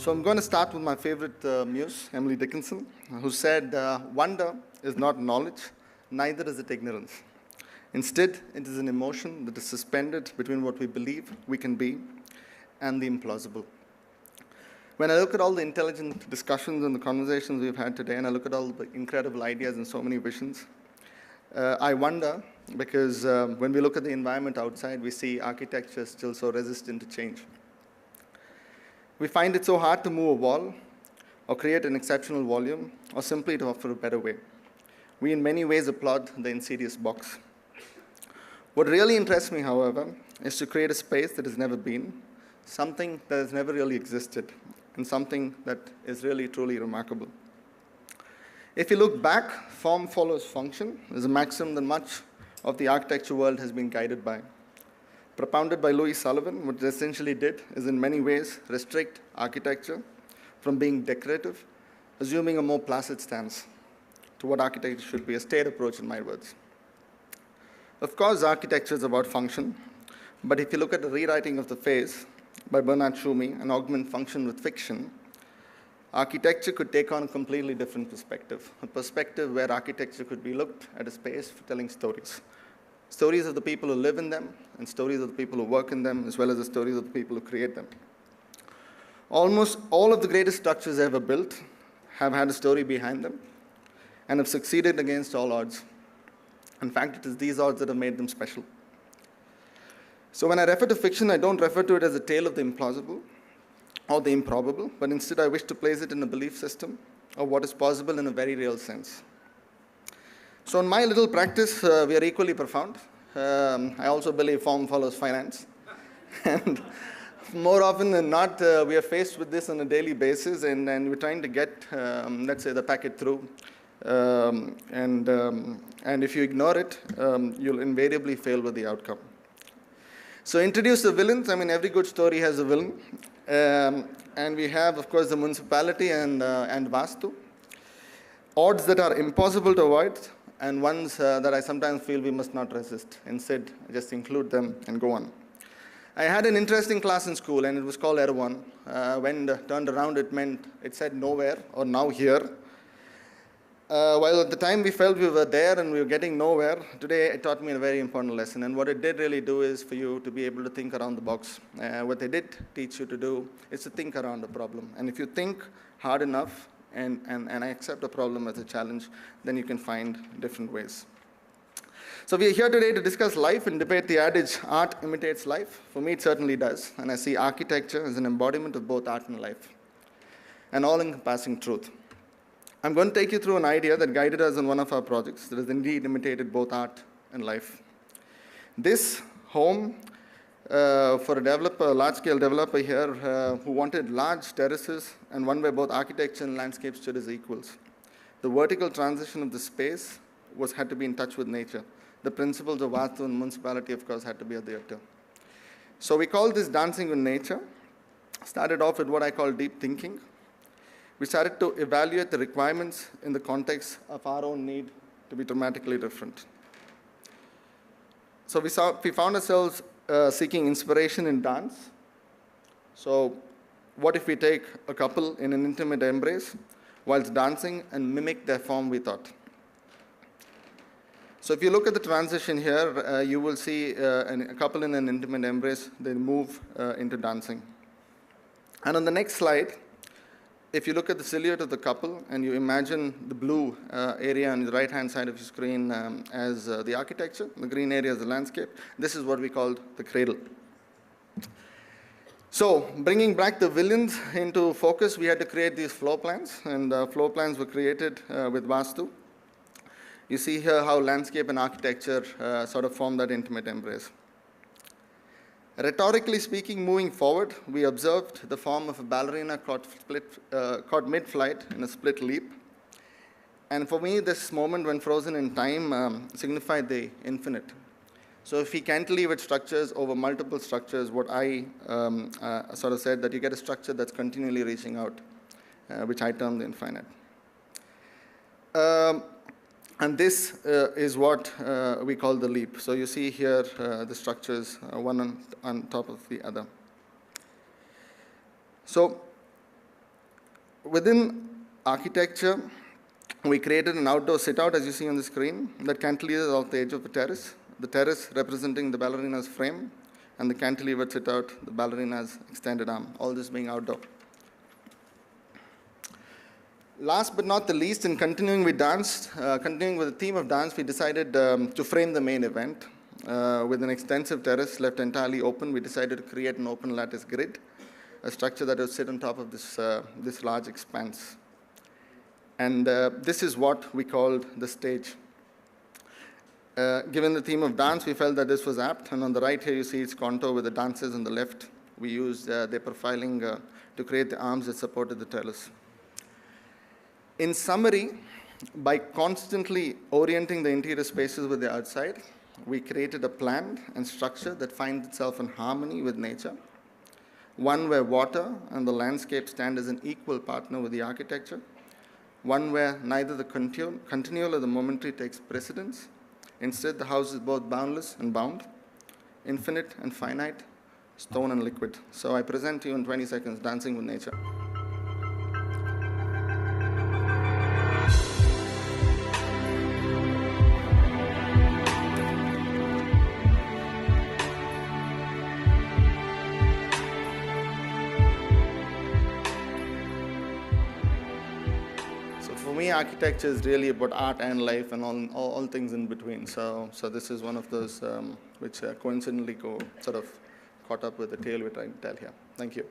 So I'm going to start with my favorite muse, Emily Dickinson, who said, wonder is not knowledge, neither is it ignorance. Instead, it is an emotion that is suspended between what we believe we can be and the implausible. When I look at all the intelligent discussions and the conversations we've had today, and I look at all the incredible ideas and so many visions, I wonder, because when we look at the environment outside, we see architecture still so resistant to change. We find it so hard to move a wall, or create an exceptional volume, or simply to offer a better way. We in many ways applaud the insidious box. What really interests me, however, is to create a space that has never been, something that has never really existed, and something that is really truly remarkable. If you look back, form follows function is a maxim that much of the architecture world has been guided by. Propounded by Louis Sullivan, what it essentially did is in many ways restrict architecture from being decorative, assuming a more placid stance to what architecture should be, a staid approach in my words. Of course, architecture is about function, but if you look at the rewriting of the face by Bernard Tschumi and augment function with fiction, architecture could take on a completely different perspective, a perspective where architecture could be looked at a space for telling stories. Stories of the people who live in them, and stories of the people who work in them, as well as the stories of the people who create them. Almost all of the greatest structures ever built have had a story behind them and have succeeded against all odds. In fact, it is these odds that have made them special. So when I refer to fiction, I don't refer to it as a tale of the implausible or the improbable, but instead I wish to place it in a belief system of what is possible in a very real sense. So in my little practice, we are equally profound. I also believe form follows finance. And more often than not, we are faced with this on a daily basis, and we're trying to get, let's say, the packet through. And if you ignore it, you'll invariably fail with the outcome. So introduce the villains. I mean, every good story has a villain. And we have, of course, the municipality and Vastu. Odds that are impossible to avoid, and ones that I sometimes feel we must not resist. Instead, just include them and go on. I had an interesting class in school, and it was called Erwan. When turned around, it said nowhere or now here. While at the time we felt we were there and we were getting nowhere, today it taught me a very important lesson. And what it did really do is for you to be able to think around the box. What they did teach you to do is to think around the problem. And if you think hard enough, and I accept a problem as a challenge, then you can find different ways. So we are here today to discuss life and debate the adage, art imitates life. For me, it certainly does. And I see architecture as an embodiment of both art and life, an all-encompassing truth. I'm going to take you through an idea that guided us in one of our projects that has indeed imitated both art and life. This home for a developer, a large-scale developer here who wanted large terraces and one where both architecture and landscape stood as equals. The vertical transition of the space had to be in touch with nature. The principles of Vastu and municipality, of course, had to be adhered to. So we called this dancing with nature. Started off with what I call deep thinking. We started to evaluate the requirements in the context of our own need to be dramatically different. So we found ourselves seeking inspiration in dance. So what if we take a couple in an intimate embrace whilst dancing and mimic their form, we thought. So if you look at the transition here, you will see a couple in an intimate embrace, they move into dancing. And on the next slide, if you look at the silhouette of the couple and you imagine the blue area on the right-hand side of your screen as the architecture, the green area is the landscape, this is what we called the cradle. So bringing back the villains into focus, we had to create these floor plans, and floor plans were created with Vastu. You see here how landscape and architecture sort of form that intimate embrace. Rhetorically speaking, moving forward, we observed the form of a ballerina caught mid-flight in a split leap. And for me, this moment when frozen in time signified the infinite. So if we cantilevered structures over multiple structures, what I sort of said, that you get a structure that's continually reaching out, which I term the infinite. And this is what we call the leap. So you see here the structures, one on top of the other. So Within architecture, we created an outdoor sit-out, as you see on the screen, that cantilevers off the edge of the terrace representing the ballerina's frame, and the cantilevered sit-out, the ballerina's extended arm, all this being outdoor. Last but not the least, in continuing with the theme of dance, we decided to frame the main event. With an extensive terrace left entirely open, we decided to create an open lattice grid, a structure that would sit on top of this large expanse. And this is what we called the stage. Given the theme of dance, we felt that this was apt. And on the right here, you see its contour with the dancers on the left. We used their profiling to create the arms that supported the trellis. In summary, by constantly orienting the interior spaces with the outside, we created a plan and structure that finds itself in harmony with nature, one where water and the landscape stand as an equal partner with the architecture, one where neither the continual or the momentary takes precedence. Instead, the house is both boundless and bound, infinite and finite, stone and liquid. So I present to you in 20 seconds, Dancing with Nature. For me, architecture is really about art and life and all things in between. So this is one of those which coincidentally sort of caught up with the tale we're trying to tell here. Thank you.